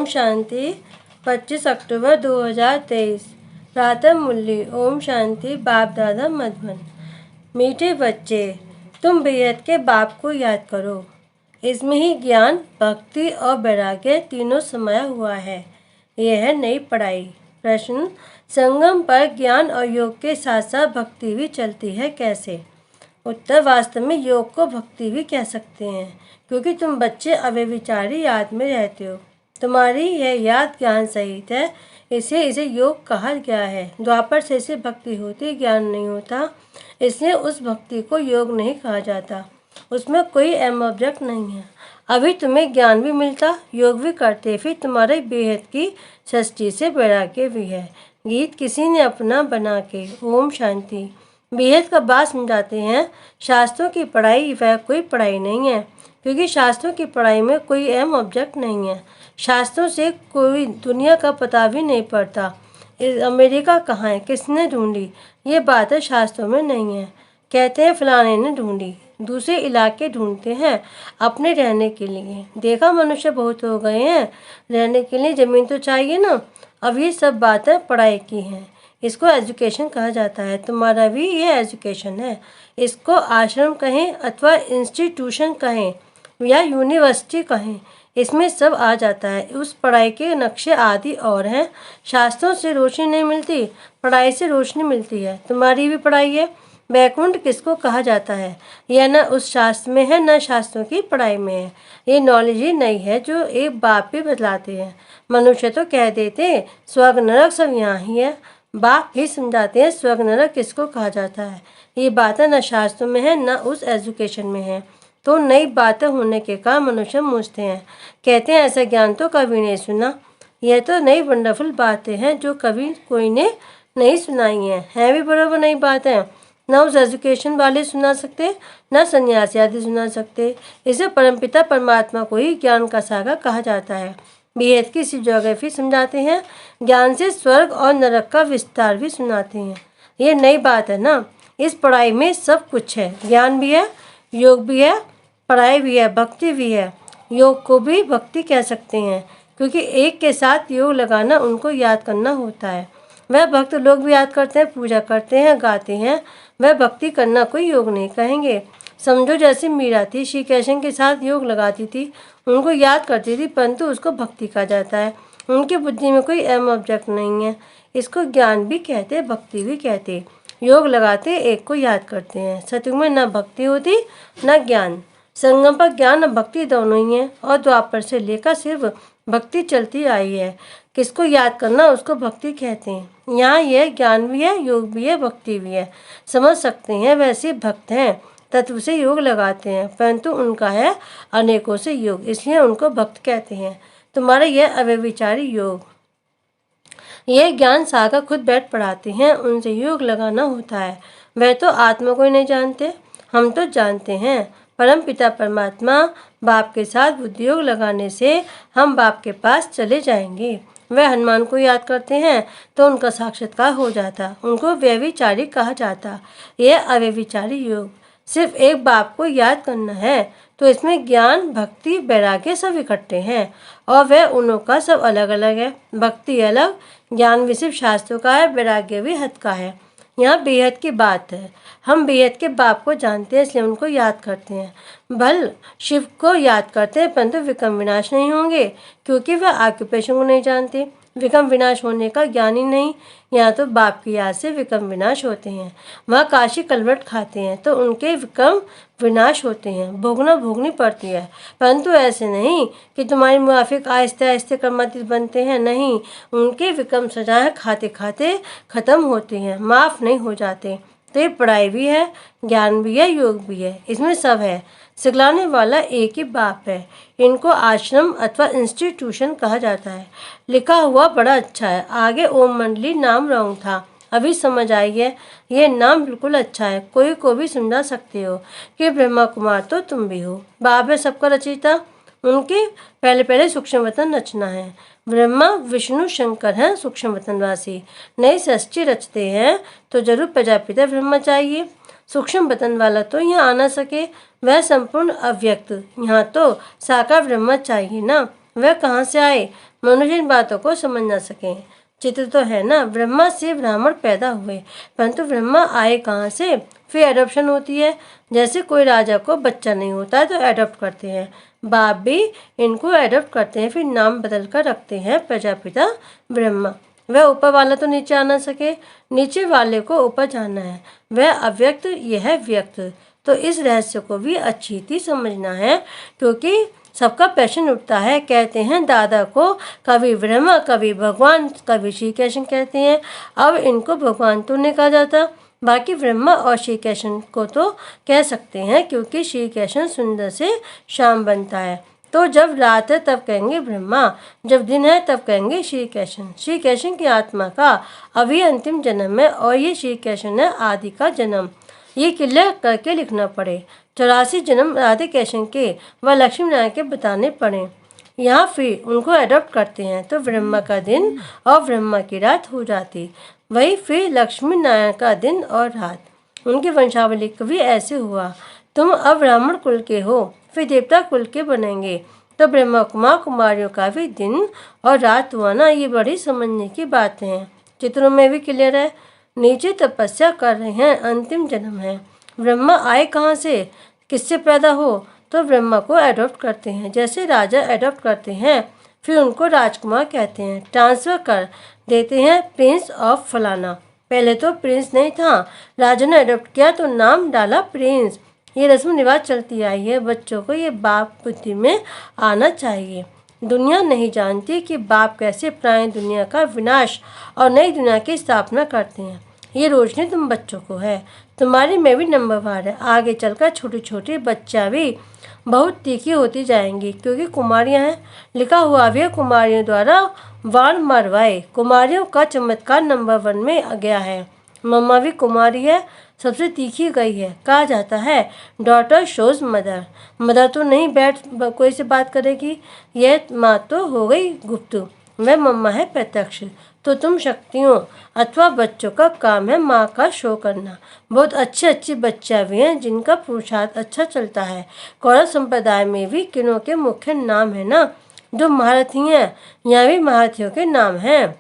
शांति। 25 अक्टूबर 2023। प्रातः मुरली। ओम शांति। बाप दादा मधुबन। मीठे बच्चे, तुम बेहद के बाप को याद करो। इसमें ही ज्ञान, भक्ति और वैराग्य तीनों समाया हुआ है। यह है नई पढ़ाई। प्रश्न, संगम पर ज्ञान और योग के साथ साथ भक्ति भी चलती है, कैसे? उत्तर, वास्तव में योग को भक्ति भी कह सकते हैं, क्योंकि तुम बच्चे अव्यभिचारी याद में रहते हो। तुम्हारी यह याद ज्ञान सहित है, इसलिए इसे योग कहा गया है। द्वापर से इसे भक्ति होती, ज्ञान नहीं होता, इसलिए उस भक्ति को योग नहीं कहा जाता। उसमें कोई एम ऑब्जेक्ट नहीं है। अभी तुम्हें ज्ञान भी मिलता, योग भी करते, फिर तुम्हारे बेहद की सृष्टि से वैराग्य भी है। गीत किसी ने अपना बना के। ओम शांति। बेहद का बात समझाते हैं। शास्त्रों की पढ़ाई वह कोई पढ़ाई नहीं है, क्योंकि शास्त्रों की पढ़ाई में कोई अहम ऑब्जेक्ट नहीं है। शास्त्रों से कोई दुनिया का पता भी नहीं पड़ता। अमेरिका कहाँ है, किसने ढूंढी, ये बातें शास्त्रों में नहीं है। कहते हैं फलाने ने ढूंढी, दूसरे इलाके ढूंढते हैं अपने रहने के लिए। देखा, मनुष्य बहुत हो गए हैं, रहने के लिए ज़मीन तो चाहिए ना। अब ये सब बातें पढ़ाई की हैं, इसको एजुकेशन कहा जाता है। तुम्हारा भी ये एजुकेशन है। इसको आश्रम कहें अथवा इंस्टीट्यूशन कहें या यूनिवर्सिटी कहें, इसमें सब आ जाता है। उस पढ़ाई के नक्शे आदि और हैं। शास्त्रों से रोशनी नहीं मिलती, पढ़ाई से रोशनी मिलती है। तुम्हारी भी पढ़ाई है। वैकुंठ किसको कहा जाता है, यह न उस शास्त्र में है, न शास्त्रों की पढ़ाई में है। ये नॉलेज ही नहीं है जो एक बाप भी बतलाते हैं। मनुष्य तो कह देते स्वर्ग नरक सब यहाँ ही है। बाप ही समझाते हैं स्वर्ग नरक किसको कहा जाता है। ये बातें न शास्त्रों में है, न उस एजुकेशन में है। तो नई बातें होने के कारण मनुष्य पूछते हैं, कहते हैं ऐसा ज्ञान तो कभी नहीं सुना। यह तो नई वंडरफुल बातें हैं जो कभी कोई ने नहीं सुनाई हैं भी बराबर नई बातें। न उस एजुकेशन वाले सुना सकते, न सन्यासी आदि सुना सकते। इसे परमपिता परमात्मा को ही ज्ञान का सागर कहा जाता है। बेहद की सी ज्योग्राफी समझाते हैं, ज्ञान से स्वर्ग और नरक का विस्तार भी सुनाते हैं। ये नई बात है ना। इस पढ़ाई में सब कुछ है, ज्ञान भी है, योग भी है, पढ़ाई भी है, भक्ति भी है। योग को भी भक्ति कह सकते हैं, क्योंकि एक के साथ योग लगाना उनको याद करना होता है। वह भक्त लोग भी याद करते हैं, पूजा करते हैं, गाते हैं। वह भक्ति करना कोई योग नहीं कहेंगे। समझो जैसे मीरा थी, श्री कृष्ण के साथ योग लगाती थी, उनको याद करती थी, परंतु उसको भक्ति कहा जाता है। उनकी बुद्धि में कोई अहम ऑब्जेक्ट नहीं है। इसको ज्ञान भी कहते, भक्ति भी कहते। योग लगाते, एक को याद करते हैं। सतयुग में न भक्ति होती न ज्ञान। संगम पर ज्ञान और भक्ति दोनों ही हैं, और द्वापर से लेकर सिर्फ भक्ति चलती आई है। किसको याद करना उसको भक्ति कहते हैं। यहाँ यह ज्ञान भी है, योग भी है, भक्ति भी है। समझ सकते हैं, वैसे भक्त हैं, तत्व से योग लगाते हैं, परंतु उनका है अनेकों से योग, इसलिए उनको भक्त कहते हैं। तुम्हारा यह अव्यभिचारी योग, यह ज्ञान सागर खुद बैठ पढ़ाते हैं, उनसे योग लगाना होता है। वह तो आत्मा को ही नहीं जानते, हम तो जानते हैं। परम पिता परमात्मा बाप के साथ बुद्धि योग लगाने से हम बाप के पास चले जाएंगे। वह हनुमान को याद करते हैं तो उनका साक्षात्कार हो जाता, उनको व्यभिचारी कहा जाता। यह अव्यभिचारी योग सिर्फ एक बाप को याद करना है, तो इसमें ज्ञान, भक्ति, वैराग्य सब इकट्ठे हैं, और वह उन्हों का सब अलग अलग है। भक्ति अलग, ज्ञान भी सिर्फ शास्त्रों का है, वैराग्य भी हद का है। यहाँ बेहद की बात है। हम बेहद के बाप को जानते हैं, इसलिए उनको याद करते हैं। भल शिव को याद करते हैं, परंतु विक्रम विनाश नहीं होंगे, क्योंकि वह ऑक्यूपेशन को नहीं जानते। विक्रम विनाश होने का ज्ञान ही नहीं। यहाँ तो बाप की याद से विक्रम विनाश होते हैं। वह काशी कलवट खाते हैं तो उनके विक्रम विनाश होते हैं, भोगनी पड़ती है। परंतु ऐसे नहीं कि तुम्हारी मुआफिक आहिस्ते आहिस्ते कर्मातीत बनते हैं, नहीं, उनके विक्रम सजाएं खाते खाते खत्म होते हैं, माफ़ नहीं हो जाते। तो ये पढ़ाई भी है, ज्ञान भी है, योग भी है, इसमें सब है। सिखलाने वाला एक ही बाप है। इनको आश्रम अथवा इंस्टीट्यूशन कहा जाता है। लिखा हुआ बड़ा अच्छा है, आगे ओम मंडली नाम रॉन्ग था, अभी समझ आई है। ये नाम बिल्कुल अच्छा है, कोई को भी समझा सकते हो कि ब्रह्मा कुमार तो तुम भी हो। बाप है सबका रचयिता, उनके पहले सूक्ष्म वतन रचना है। ब्रह्मा विष्णु शंकर हैं सूक्ष्म वतनवासी। नई सृष्टि रचते हैं तो जरूर प्रजापिता ब्रह्मा चाहिए। सूक्ष्म वतन वाला तो यहाँ आ ना सके, वह संपूर्ण अव्यक्त। यहाँ तो साकार ब्रह्मा चाहिए ना, वह कहाँ से आए? मनुष्य इन बातों को समझ ना सके। चित्र तो है ना, ब्रह्मा से ब्राह्मण पैदा हुए, परंतु ब्रह्मा आए कहाँ से? फिर एडॉप्शन होती है। जैसे कोई राजा को बच्चा नहीं होता है तो एडॉप्ट करते हैं, बाप भी इनको एडॉप्ट करते हैं, फिर नाम बदल कर रखते हैं प्रजापिता ब्रह्मा। वह ऊपर वाला तो नीचे आ ना सके, नीचे वाले को ऊपर जाना है। वह अव्यक्त, यह है व्यक्त। तो इस रहस्य को भी अच्छी थी समझना है, क्योंकि सबका प्रश्न उठता है। कहते हैं दादा को कभी ब्रह्मा, कभी भगवान, कभी श्री कृष्ण कहते हैं। अब इनको भगवान तो नहीं कहा जाता, बाकी ब्रह्मा और श्री कृष्ण को तो कह सकते हैं, क्योंकि श्री कृष्ण सुंदर से श्याम बनता है। तो जब रात है तब कहेंगे ब्रह्मा, जब दिन है तब कहेंगे श्री कृष्ण। श्री कृष्ण की आत्मा का अभी अंतिम जन्म है और ये श्री कृष्ण है आदि का जन्म। ये क्लियर करके लिखना पड़े। 84 जन्म राधे कृष्ण के व लक्ष्मी नारायण के बताने पड़े। यहाँ फिर उनको एडॉप्ट करते हैं तो ब्रह्मा का दिन और ब्रह्मा की रात हो जाती, वही फिर लक्ष्मी नारायण का दिन और रात। उनकी वंशावली को भी ऐसे हुआ। तुम अब ब्राह्मण कुल के हो, फिर देवता कुल के बनेंगे, तो ब्रह्मा कुमार कुमारियों का भी दिन और रात हुआ ना। ये बड़ी समझने की बातें हैं, चित्रों में भी क्लियर है। नीचे तपस्या कर रहे हैं, अंतिम जन्म है। ब्रह्मा आए कहाँ से, किससे पैदा हो? तो ब्रह्मा को एडॉप्ट करते हैं, जैसे राजा एडॉप्ट करते हैं, फिर उनको राजकुमार कहते हैं। ट्रांसफर कर देते हैं प्रिंस ऑफ फलाना। पहले तो प्रिंस नहीं था, राजा ने एडॉप्ट किया तो नाम डाला प्रिंस। ये रस्म रिवाज चलती आई है। बच्चों को ये बाप बुद्धि में आना चाहिए। दुनिया नहीं जानती कि बाप कैसे पुरानी दुनिया का विनाश और नई दुनिया की स्थापना करते हैं। ये रोशनी तुम बच्चों को है, तुम्हारी में भी नंबरवार है। आगे चलकर छोटी छोटी बच्चा भी बहुत तीखी होती जाएंगी, क्योंकि कुमारियां हैं। लिखा हुआ भी है कुमारियों द्वारा वाण मरवाए। कुमारियों का चमत्कार नंबर 1 में गया है। मम्मा भी कुमारी है, सबसे तीखी गई है। कहा जाता है डॉटर शोज मदर। मदर तो नहीं बैठ कोई से बात करेगी, यह माँ तो हो गई गुप्त, वह मम्मा है प्रत्यक्ष। तो तुम शक्तियों अथवा बच्चों का काम है माँ का शो करना। बहुत अच्छी बच्चियाँ भी हैं जिनका पुरुषार्थ अच्छा चलता है। कौरव संप्रदाय में भी किन्हों के मुख्य नाम है ना, जो महारथी हैं, यहाँ भी महारथियों के नाम हैं।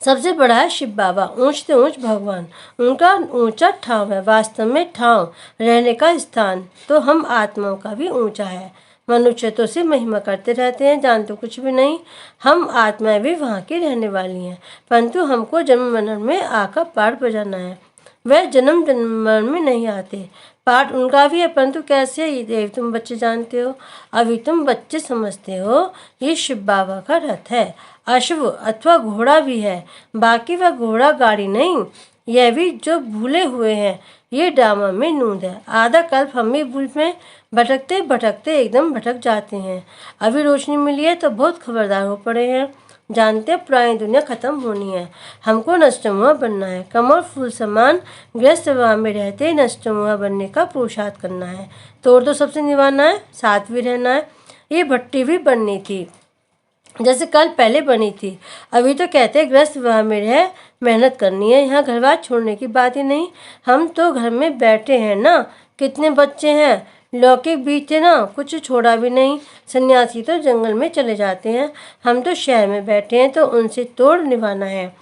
सबसे बड़ा है शिव बाबा, ऊंच से ऊंच भगवान। उनका ऊंचा ठाव है, वास्तव में ठाव रहने का स्थान। तो हम आत्माओं का भी ऊंचा है। मनुष्य तो से महिमा करते रहते हैं, जानते कुछ भी नहीं। हम आत्माएं भी वहाँ की रहने वाली हैं, परंतु हमको जन्म मरण में आकर पाठ बजाना है। वह जन्म जन्म में नहीं आते। पाठ उनका भी है, परंतु कैसे, ये देव तुम बच्चे जानते हो, अभी तुम बच्चे समझते हो। ये शिव बाबा का रथ है, अश्व अथवा घोड़ा भी है, बाकी वह घोड़ा गाड़ी नहीं। यह भी जो भूले हुए हैं, ये ड्रामा में नूंद है। आधा कल्प हम भी भूल में भटकते भटकते एकदम भटक जाते हैं। अभी रोशनी मिली है तो बहुत खबरदार हो पड़े हैं। जानते हैं पुरानी दुनिया खत्म होनी है, हमको नष्टमुआ बनना है। कमल फूल समान ग्रस्त विवाह में रहते नष्टमुआ बनने का पुरुषार्थ करना है। तोड़ तो सबसे निभाना है, साथ भी रहना है। ये भट्टी भी बननी थी, जैसे कल पहले बनी थी। अभी तो कहते ग्रस्त विवाह में रह मेहनत करनी है, यहाँ घर बार छोड़ने की बात ही नहीं। हम तो घर में बैठे हैं ना, कितने बच्चे हैं, लौकिक भी थे ना, कुछ छोड़ा भी नहीं। सन्यासी तो जंगल में चले जाते हैं, हम तो शहर में बैठे हैं, तो उनसे तोड़ निभाना है।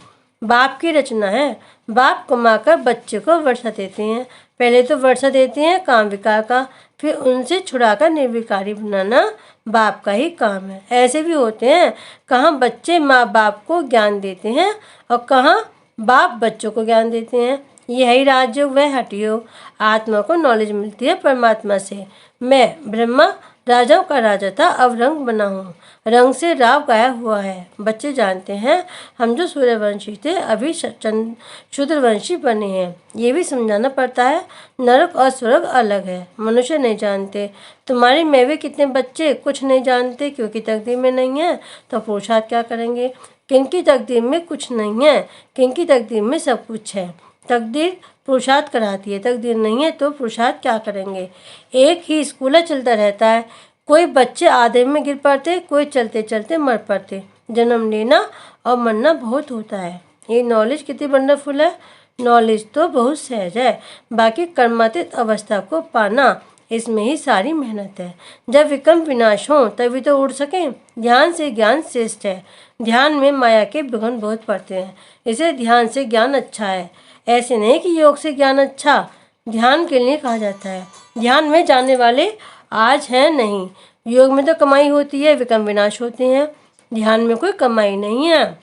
बाप की रचना है, बाप कमाकर बच्चे को वर्षा देते हैं। पहले तो वर्षा देते हैं काम विकार का, फिर उनसे छुड़ाकर निर्विकारी बनाना बाप का ही काम है। ऐसे भी होते हैं, कहाँ बच्चे माँ बाप को ज्ञान देते हैं और कहाँ बाप बच्चों को ज्ञान देते हैं। यही राजयोग वह हठयोग। आत्मा को नॉलेज मिलती है परमात्मा से। मैं ब्रह्मा राजाओं का राजा था, अब रंग बना हूँ, रंग से राव गाया हुआ है। बच्चे जानते हैं हम जो सूर्यवंशी थे अभी शूद्रवंशी बने हैं। ये भी समझाना पड़ता है, नरक और स्वर्ग अलग है, मनुष्य नहीं जानते। तुम्हारे में भी कितने बच्चे कुछ नहीं जानते, क्योंकि तकदीर में नहीं है तो पुरुषार्थ क्या करेंगे। किनकी तकदीर में कुछ नहीं है, किनकी तकदीर में सब कुछ है। तकदीर पुरुषार्थ कराती है, तकदीर नहीं है तो पुरुषार्थ क्या करेंगे। एक ही स्कूल चलता रहता है, कोई बच्चे आधे में गिर पड़ते, कोई चलते चलते मर पड़ते। जन्म लेना और मरना बहुत होता है। ये नॉलेज कितनी वंडरफुल है। नॉलेज तो बहुत सहज है, बाकी कर्मातीत अवस्था को पाना इसमें ही सारी मेहनत है। जब विकल्प विनाश हो तभी तो उड़ सकें। ध्यान से ज्ञान श्रेष्ठ है। ध्यान में माया के विघ्न बहुत पड़ते हैं, इसे ध्यान से ज्ञान अच्छा है। ऐसे नहीं कि योग से ज्ञान अच्छा, ध्यान के लिए कहा जाता है। ध्यान में जाने वाले आज हैं नहीं। योग में तो कमाई होती है, विकल्प विनाश होते हैं। ध्यान में कोई कमाई नहीं है।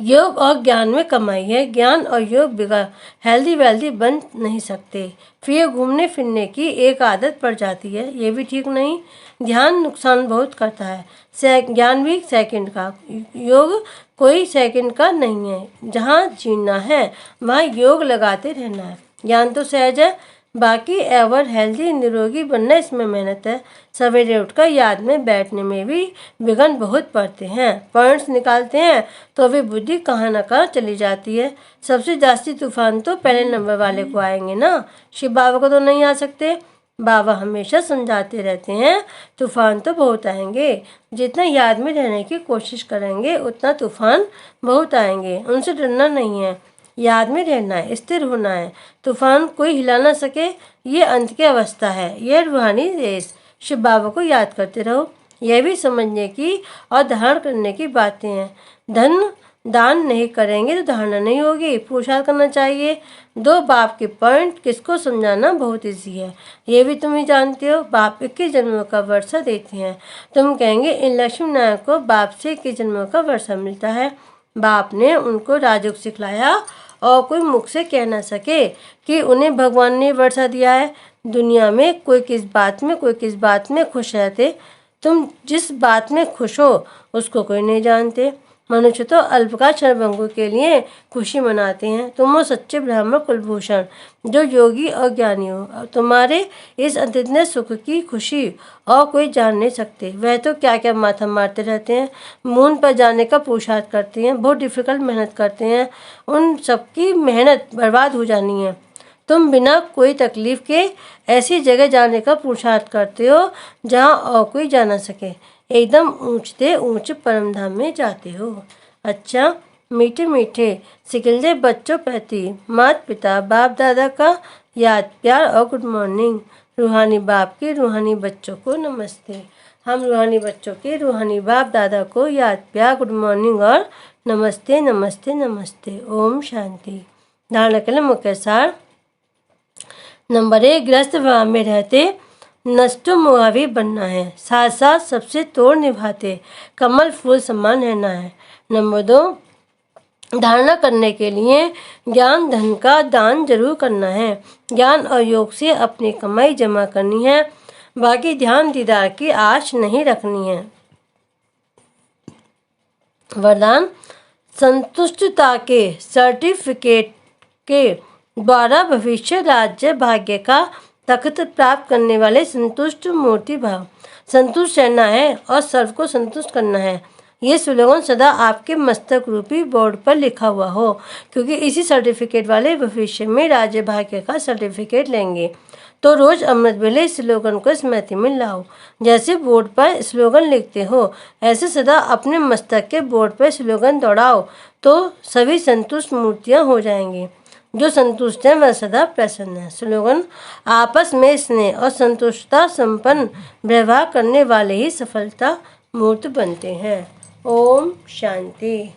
योग और ज्ञान में कमाई है। ज्ञान और योग बिगड़ हेल्दी वेल्दी बन नहीं सकते। फिर ये घूमने फिरने की एक आदत पड़ जाती है, ये भी ठीक नहीं। ध्यान नुकसान बहुत करता है। ज्ञान भी सेकंड का, योग कोई सेकंड का नहीं है। जहाँ जीना है वहाँ योग लगाते रहना है। ज्ञान तो सहज है, बाकी एवर हेल्दी निरोगी बनना इसमें मेहनत है। सवेरे उठकर याद में बैठने में भी विघ्न बहुत पड़ते हैं। पॉइंट्स निकालते हैं तो भी बुद्धि कहाँ न कहाँ चली जाती है। सबसे जास्ती तूफान तो पहले नंबर वाले को आएंगे ना, शिव बाबा को तो नहीं आ सकते। बाबा हमेशा समझाते रहते हैं तूफान तो बहुत आएंगे। जितना याद में रहने की कोशिश करेंगे उतना तूफान बहुत आएंगे। उनसे डरना नहीं है, याद में रहना है, स्थिर होना है। तूफान कोई हिला ना सके, ये अंत की अवस्था है। यह रूहानी देश। शिव बाबा को याद करते रहो। यह भी समझने की और धारण करने की बातें हैं। धन दान नहीं करेंगे तो धारणा नहीं होगी। पुरुषार्थ करना चाहिए। 2 बाप के पॉइंट किसको समझाना बहुत ईजी है, ये भी तुम ही जानते हो। बाप 21 जन्मों का वर्षा देते हैं। तुम कहेंगे इन लक्ष्मी नारायण को बाप से 21 जन्मों का वर्षा मिलता है। बाप ने उनको राजयोग सिखलाया और कोई मुख से कह ना सके कि उन्हें भगवान ने वर्षा दिया है। दुनिया में कोई किस बात में खुश रहते। तुम जिस बात में खुश हो उसको कोई नहीं जानते। मनुष्य तो अल्पकाल क्षणभंगुर के लिए खुशी मनाते हैं। तुम हो सच्चे ब्राह्मण कुलभूषण, जो योगी और ज्ञानी हो। तुम्हारे इस अद्वितीय सुख की खुशी और कोई जान नहीं सकते। वह तो क्या क्या माथा मारते रहते हैं, मून पर जाने का पुरुषार्थ करते हैं, बहुत डिफिकल्ट मेहनत करते हैं। उन सबकी मेहनत बर्बाद हो जानी है। तुम बिना कोई तकलीफ के ऐसी जगह जाने का पुरुषार्थ करते हो जहाँ और कोई जा ना सके। एकदम ऊंचते ऊंच परम धाम में जाते हो। अच्छा, मीठे मीठे सिकलजे बच्चों प्रति माता पिता बाप दादा का याद प्यार और गुड मॉर्निंग। रूहानी बाप के रूहानी बच्चों को नमस्ते। हम रूहानी बच्चों के रूहानी बाप दादा को याद प्यार गुड मॉर्निंग और नमस्ते नमस्ते नमस्ते। ओम शांति। धारणा के लिए मुख्य सार। नंबर 1, गृहस्थ भाव में रहते नष्टो मुआवी बनना है, साथ साथ सबसे तोड़ निभाते कमल फूल समान रहना है। नंबर 2, धारणा करने के लिए ज्ञान धन का दान जरूर करना है। ज्ञान और योग से अपनी कमाई जमा करनी है, बाकी ध्यान दीदार की आश नहीं रखनी है। वरदान, संतुष्टता के सर्टिफिकेट के द्वारा भविष्य राज्य भाग्य का तख्त प्राप्त करने वाले संतुष्ट मूर्ति भाव। संतुष्ट रहना है और सर्व को संतुष्ट करना है। ये स्लोगन सदा आपके मस्तक रूपी बोर्ड पर लिखा हुआ हो, क्योंकि इसी सर्टिफिकेट वाले भविष्य में राज्य भाग्य का सर्टिफिकेट लेंगे। तो रोज अमृत वेले स्लोगन को स्मृति में लाओ। जैसे बोर्ड पर स्लोगन लिखते हो, ऐसे सदा अपने मस्तक के बोर्ड पर स्लोगन दौड़ाओ, तो सभी संतुष्ट मूर्तियाँ हो जाएंगी। जो संतुष्ट है वह सदा प्रसन्न है। स्लोगन, आपस में स्नेह और संतुष्टता संपन्न व्यवहार करने वाले ही सफलता मूर्त बनते हैं। ओम शांति।